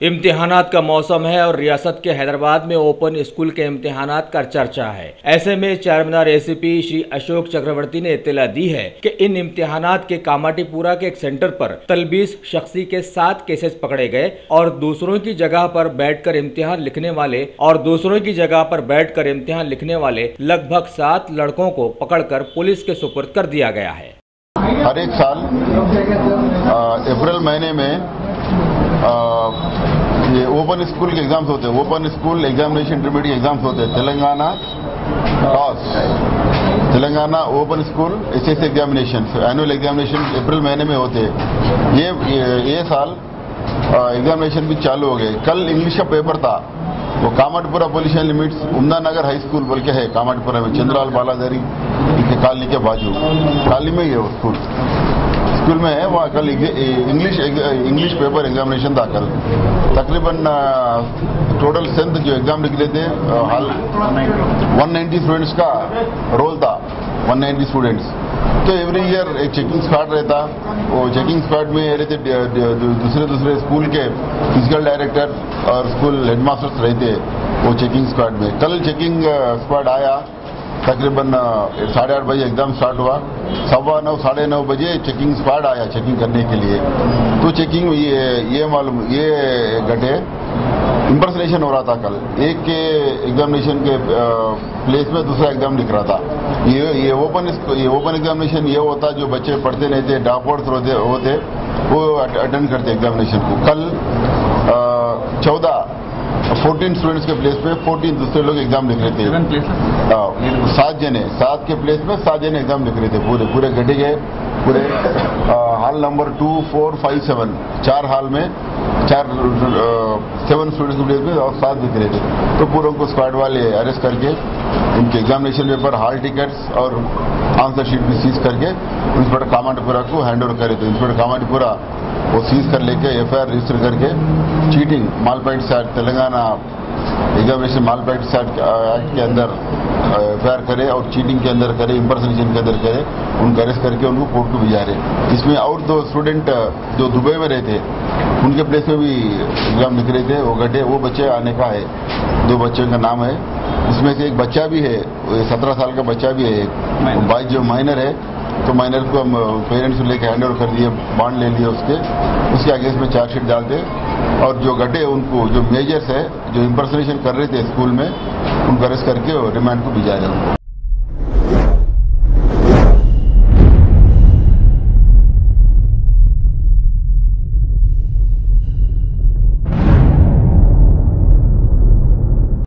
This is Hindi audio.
इम्तिहानात का मौसम है और रियासत के हैदराबाद में ओपन स्कूल के इम्तिहानात का चर्चा है। ऐसे में चारमीनार एसीपी श्री अशोक चक्रवर्ती ने इत्तला दी है कि इन इम्तिहानात के कामाटीपुरा के एक सेंटर पर तलबीस शख्सी के 7 केसेस पकड़े गए और दूसरों की जगह पर बैठकर इम्तिहान लिखने वाले लगभग 7 लड़कों को पकड़कर पुलिस के सुपुर्द कर दिया गया है। हर एक साल अप्रैल महीने में ये ओपन स्कूल के एग्जाम्स होते हैं, open school examination intermediate exams होते हैं। Telangana open school SSC examination annual examination April महीने में होते हैं। ये साल एग्जामिनेशन भी चालू हो गए। कल इंग्लिश का पेपर था, वो कामाटीपुरा पोल्यूशन लिमिट्स उमदा नगर हाई स्कूल बोल के है कामाटीपुरा में, चंद्रलाल बालाधरी के कॉलोनी के बाजू कॉलोनी में ही है वो स्कूल में है। वहाँ कल इंग्लिश पेपर एग्जामिनेशन था कल। तकरीबन टोटल स्ट्रेंथ जो एग्जाम लिख लेते हाल 190 स्टूडेंट्स का रोल था, 190 स्टूडेंट्स। तो एवरी ईयर एक चेकिंग स्क्वाड रहता, वो चेकिंग स्क्वाड में रहते दूसरे स्कूल के फिजिकल डायरेक्टर और स्कूल हेडमास्टर्स रहते वो चेकिंग स्क्वाड में। कल चेकिंग स्क्वाड आया, तकरीबन 8:30 बजे एग्जाम स्टार्ट हुआ। 9:15 साढ़े 9 बजे चेकिंग स्क्वाड आया चेकिंग करने के लिए। तो चेकिंग ये घटे इंपर्सनेशन हो रहा था कल। एक के एग्जामिनेशन के प्लेस में दूसरा एग्जाम लिख रहा था। ये ओपन एग्जामिनेशन ये होता जो बच्चे पढ़ते नहीं थे, ड्रॉप आउट होते वो अटेंड करते एग्जामिनेशन को। कल 14 स्टूडेंट्स के प्लेस पे 14 दूसरे लोग एग्जाम लिख रहे थे। 7 के प्लेस में 7 जने एग्जाम लिख रहे थे। पूरे गड्ढे गए पूरे हाल नंबर 2, 4, 5, 7 4 हाल में 7 स्टूडेंट्स के प्लेस में और 7 लिख रहे थे। तो पूरे उनको स्क्वाड वाले अरेस्ट करके उनके एग्जामिनेशन पेपर, हॉल टिकट्स और आंसर शीट भी सीज करके इंस्पेक्टर कामाटीपुरा को हैंड ओवर करे। तो इंस्पेक्टर कामाटीपुरा वो सीज कर लेके एफआईआर रजिस्टर करके cheating malpractice act, Telangana examination malpractice act के अंदर एफआईआर करे और चीटिंग के अंदर करे, इंपर्सनेशन के अंदर करे, उनको अरेस्ट करके उनको कोर्ट को भिजा रहे। इसमें और 2 स्टूडेंट जो दुबई में रहते उनके प्लेस में भी एग्जाम लिख रहे थे। वो गड्ढे वो बच्चे आने का है, 2 बच्चों का नाम है। इसमें से एक बच्चा भी है, 17 साल का बच्चा भी है, एक जो माइनर है। तो माइनर को हम पेरेंट्स को लेकर हैंड ओवर कर दिए, बॉन्ड ले लिए उसके अगेंस्ट में चार्जशीट डालते। और जो गड्ढे उनको जो मेजर्स है जो इंपर्सनेशन कर रहे थे स्कूल में उनको अरेस्ट करके रिमांड को भिजा रहे हैं।